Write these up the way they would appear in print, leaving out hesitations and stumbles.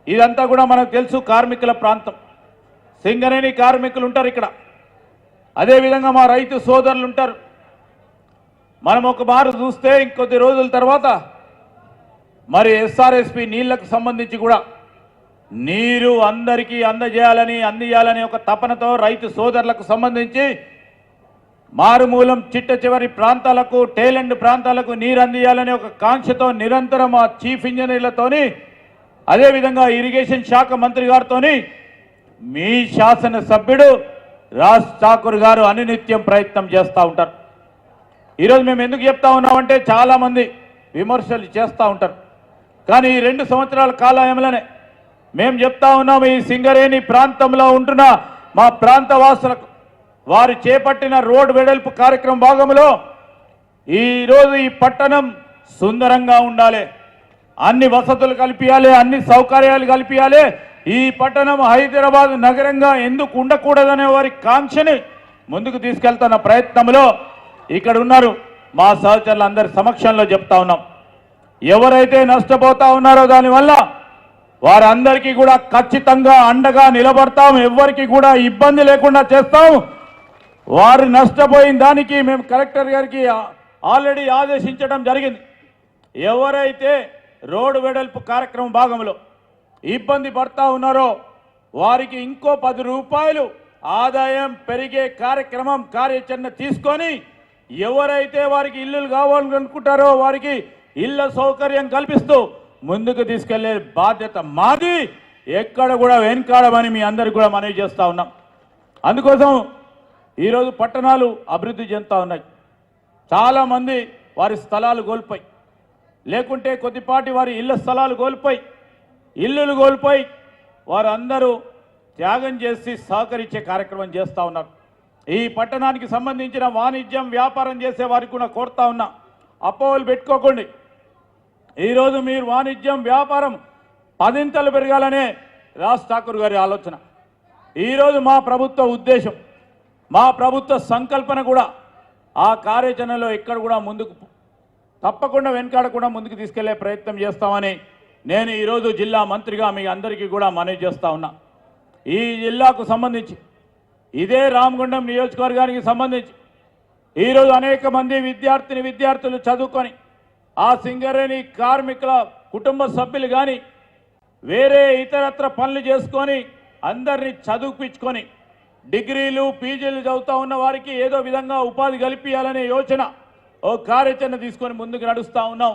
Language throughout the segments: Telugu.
ఇదంతా కూడా మనకు తెలుసు, కార్మికుల ప్రాంతం. సింగరేణి కార్మికులు ఉంటారు ఇక్కడ, అదేవిధంగా మా రైతు సోదరులు ఉంటారు. మనం ఒక మారు చూస్తే ఇంకొద్ది రోజుల తర్వాత మరి ఎస్ఆర్ఎస్పి నీళ్లకు సంబంధించి కూడా నీరు అందరికీ అందియాలని ఒక తపనతో రైతు సోదరులకు సంబంధించి మారుమూలం చిట్ట చివరి ప్రాంతాలకు, టేలెండ్ ప్రాంతాలకు నీరు అందియాలనే ఒక కాంక్షతో నిరంతరం మా చీఫ్ ఇంజనీర్లతోని, అదేవిధంగా ఇరిగేషన్ శాఖ మంత్రి గారితోని మీ శాసనసభ్యుడు రాజ్ ఠాకూర్ గారు అనునిత్యం ప్రయత్నం చేస్తూ ఉంటారు. ఈరోజు మేము ఎందుకు చెప్తా ఉన్నామంటే చాలామంది విమర్శలు చేస్తూ ఉంటారు, కానీ ఈ 2 సంవత్సరాల కాలంలోనే మేము చెప్తా ఉన్నాము, ఈ సింగరేణి ప్రాంతంలో ఉంటున్న మా ప్రాంత వాసులకు వారు చేపట్టిన రోడ్ వెడల్పు కార్యక్రమం భాగంలో ఈరోజు ఈ పట్టణం సుందరంగా ఉండాలి, అన్ని వసతులు కల్పించాలి, అన్ని సౌకర్యాలు కల్పించాలి. ఈ పట్టణం హైదరాబాద్ నగరంగా ఎందుకు ఉండకూడదనే వారి కాంక్షని ముందుకు తీసుకెళ్తున్న ప్రయత్నంలో ఇక్కడ ఉన్నారు మా సహచరులందరి సమక్షంలో చెప్తా ఉన్నాం. ఎవరైతే నష్టపోతా ఉన్నారో దానివల్ల వారందరికీ కూడా ఖచ్చితంగా అండగా నిలబడతాం, ఎవరికి కూడా ఇబ్బంది లేకుండా చేస్తాం. వారు నష్టపోయిన దానికి మేము కలెక్టర్ గారికి ఆల్రెడీ ఆదేశించడం జరిగింది. ఎవరైతే రోడ్డు వెడల్పు కార్యక్రమం భాగంలో ఇబ్బంది పడతా ఉన్నారో వారికి ఇంకో 10 రూపాయలు ఆదాయం పెరిగే కార్యాచరణ తీసుకొని ఎవరైతే వారికి ఇల్లులు కావాలనుకుంటారో వారికి ఇళ్ల సౌకర్యం కల్పిస్తూ ముందుకు తీసుకెళ్లే బాధ్యత మాది, ఎక్కడ కూడా వెనుకాడమని మీ అందరికీ కూడా మనవి చేస్తూ ఉన్నాం. అందుకోసం ఈరోజు పట్టణాలు అభివృద్ధి చెందుతూ ఉన్నాయి. చాలామంది వారి స్థలాలు కోల్పోయి, లేకుంటే కొద్దిపాటి వారి ఇళ్ల స్థలాలు కోల్పోయి, ఇల్లులు కోల్పోయి వారందరూ త్యాగం చేసి సహకరించే కార్యక్రమం చేస్తూ ఉన్నారు. ఈ పట్టణానికి సంబంధించిన వాణిజ్యం వ్యాపారం చేసే వారికి కూడా కోరుతా ఉన్నా, అపోహలు పెట్టుకోకండి. ఈరోజు మీరు వాణిజ్యం వ్యాపారం 10 పెరగాలనే రాజ్ ఠాకూర్ గారి ఆలోచన. ఈరోజు మా ప్రభుత్వ ఉద్దేశం, మా ప్రభుత్వ సంకల్పన కూడా ఆ కార్యాచరణలో ఎక్కడ కూడా ముందుకు తప్పకుండా వెనకాడకుండా ముందుకు తీసుకెళ్లే ప్రయత్నం చేస్తామని నేను ఈరోజు జిల్లా మంత్రిగా మీ అందరికీ కూడా మనవి చేస్తా ఉన్నా. ఈ జిల్లాకు సంబంధించి ఇదే రామగుండం నియోజకవర్గానికి సంబంధించి ఈరోజు అనేక మంది విద్యార్థులు చదువుకొని ఆ సింగరేణి కార్మికుల కుటుంబ సభ్యులు కానీ వేరే ఇతరత్ర పనులు చేసుకొని అందరినీ చదువుపించుకొని డిగ్రీలు పీజీలు చదువుతూ ఉన్న వారికి ఏదో విధంగా ఉపాధి కల్పించాలనే యోచన ఓ కార్యాచరణ తీసుకొని ముందుకు నడుస్తూ ఉన్నాం.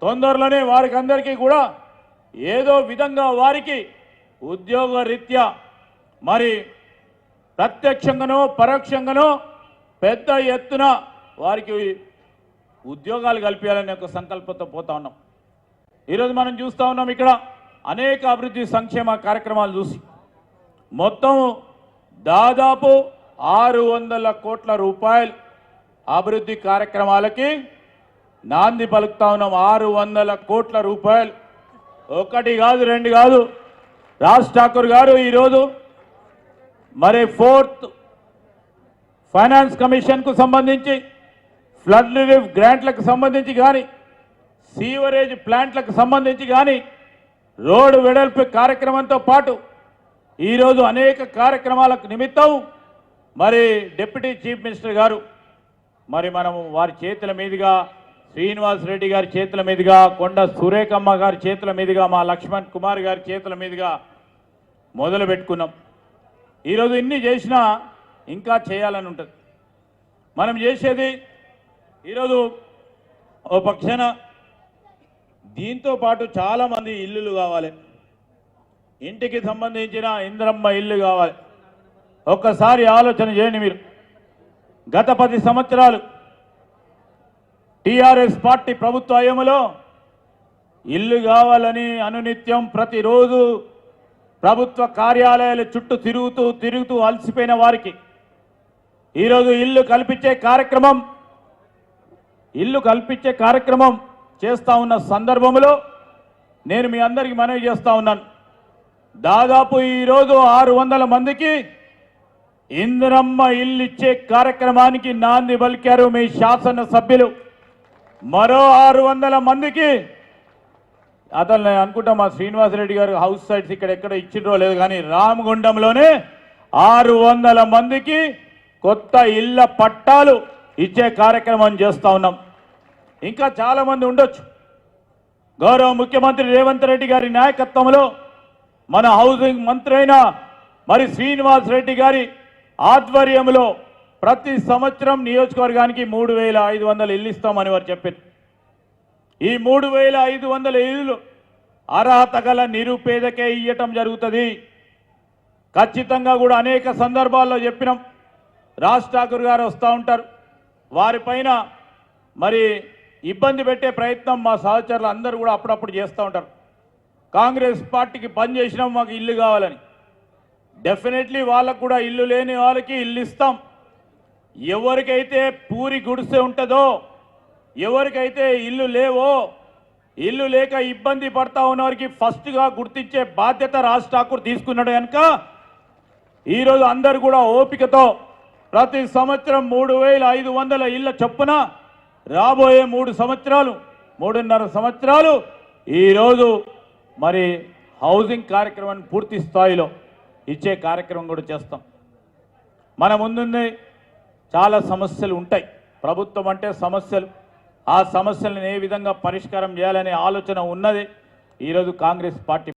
తొందరలోనే వారికి అందరికీ కూడా ఏదో విధంగా వారికి ఉద్యోగ రీత్యా మరి ప్రత్యక్షంగానో పరోక్షంగానో పెద్ద ఎత్తున వారికి ఉద్యోగాలు కల్పించాలనే ఒక సంకల్పంతో పోతా ఉన్నాం. ఈరోజు మనం చూస్తూ ఉన్నాం ఇక్కడ అనేక అభివృద్ధి సంక్షేమ కార్యక్రమాలు చూసి మొత్తం దాదాపు 600 కోట్ల రూపాయలు అభివృద్ధి కార్యక్రమాలకి నాంది పలుకుతా ఉన్నాం. 600 కోట్ల రూపాయలు, 1 కాదు 2 కాదు. రాజ్ ఠాకూర్ గారు ఈరోజు మరి 4th ఫైనాన్స్ కమిషన్కు సంబంధించి, ఫ్లడ్ రిలీఫ్ గ్రాంట్లకు సంబంధించి కానీ, సీవరేజ్ ప్లాంట్లకు సంబంధించి కానీ, రోడ్డు వెడల్పు కార్యక్రమంతో పాటు ఈరోజు అనేక కార్యక్రమాలకు నిమిత్తం మరి డిప్యూటీ చీఫ్ మినిస్టర్ గారు మరి మనము వారి చేతుల మీదుగా, శ్రీనివాస్ రెడ్డి గారి చేతుల మీదుగా, కొండ సురేఖమ్మ గారి చేతుల మీదుగా, మా లక్ష్మణ్ కుమార్ గారి చేతుల మీదుగా మొదలు పెట్టుకున్నాం. ఈరోజు ఇన్ని చేసినా ఇంకా చేయాలని ఉంటుంది. మనం చేసేది ఈరోజు ఓ పక్షాన దీంతో పాటు చాలామంది ఇల్లులు కావాలి, ఇంటికి సంబంధించిన ఇంద్రమ్మ ఇల్లు కావాలి. ఒక్కసారి ఆలోచన చేయండి మీరు. గత 10 సంవత్సరాలు టీఆర్ఎస్ పార్టీ ప్రభుత్వ హయాంలో ఇల్లు కావాలని అనునిత్యం ప్రతిరోజు ప్రభుత్వ కార్యాలయాల చుట్టూ తిరుగుతూ అలసిపోయిన వారికి ఈరోజు ఇల్లు కల్పించే కార్యక్రమం చేస్తూ ఉన్న సందర్భంలో నేను మీ అందరికీ మనవి చేస్తూ ఉన్నాను. దాదాపు ఈరోజు 600 మందికి ఇందిరమ్మ ఇల్లు ఇచ్చే కార్యక్రమానికి నాంది పలికారు మీ శాసనసభ్యులు. మరో 600 మందికి అతను నేను అనుకుంటా మా శ్రీనివాసరెడ్డి గారు హౌస్ సైట్స్ ఇక్కడ ఎక్కడ ఇచ్చిండ్రో లేదు కానీ రామగుండంలోనే 600 మందికి కొత్త ఇళ్ల పట్టాలు ఇచ్చే కార్యక్రమం చేస్తా ఉన్నాం. ఇంకా చాలా మంది ఉండొచ్చు. గౌరవ ముఖ్యమంత్రి రేవంత్ రెడ్డి గారి నాయకత్వంలో మన హౌసింగ్ మంత్రి అయిన మరి శ్రీనివాస్ రెడ్డి గారి ఆధ్వర్యంలో ప్రతి సంవత్సరం నియోజకవర్గానికి 3500 ఇల్లు ఇస్తామని వారు చెప్పారు. ఈ 3500 ఇల్లు అర్హత గల నిరుపేదకే ఇవ్వటం జరుగుతుంది. ఖచ్చితంగా కూడా అనేక సందర్భాల్లో చెప్పినాం. రాజ్ ఠాకూర్ గారు వస్తూ ఉంటారు, వారిపైన మరి ఇబ్బంది పెట్టే ప్రయత్నం మా సహచరులు అందరూ కూడా అప్పుడప్పుడు చేస్తూ ఉంటారు. కాంగ్రెస్ పార్టీకి పని చేసినాం, మాకు ఇల్లు కావాలని. డెఫినెట్లీ వాళ్ళకు కూడా ఇల్లు లేని వాళ్ళకి ఇల్లు ఇస్తాం. ఎవరికైతే పూరి గుడిసె ఉంటుందో, ఎవరికైతే ఇల్లు లేవో, ఇల్లు లేక ఇబ్బంది పడతా ఉన్నవారికి ఫస్ట్గా గుర్తించే బాధ్యత రాజ్ ఠాకూర్ తీసుకున్నాడు కనుక ఈరోజు అందరు కూడా ఓపికతో ప్రతి సంవత్సరం 3500 ఇళ్ల చొప్పున రాబోయే 3 సంవత్సరాలు 3.5 సంవత్సరాలు ఈరోజు మరి హౌసింగ్ కార్యక్రమాన్ని పూర్తి స్థాయిలో ఇచ్చే కార్యక్రమం కూడా చేస్తాం. మన ముందుంది చాలా సమస్యలు ఉంటాయి. ప్రభుత్వం అంటే సమస్యలు, ఆ సమస్యలను ఏ విధంగా పరిష్కారం చేయాలనే ఆలోచన ఉన్నది ఈరోజు కాంగ్రెస్ పార్టీ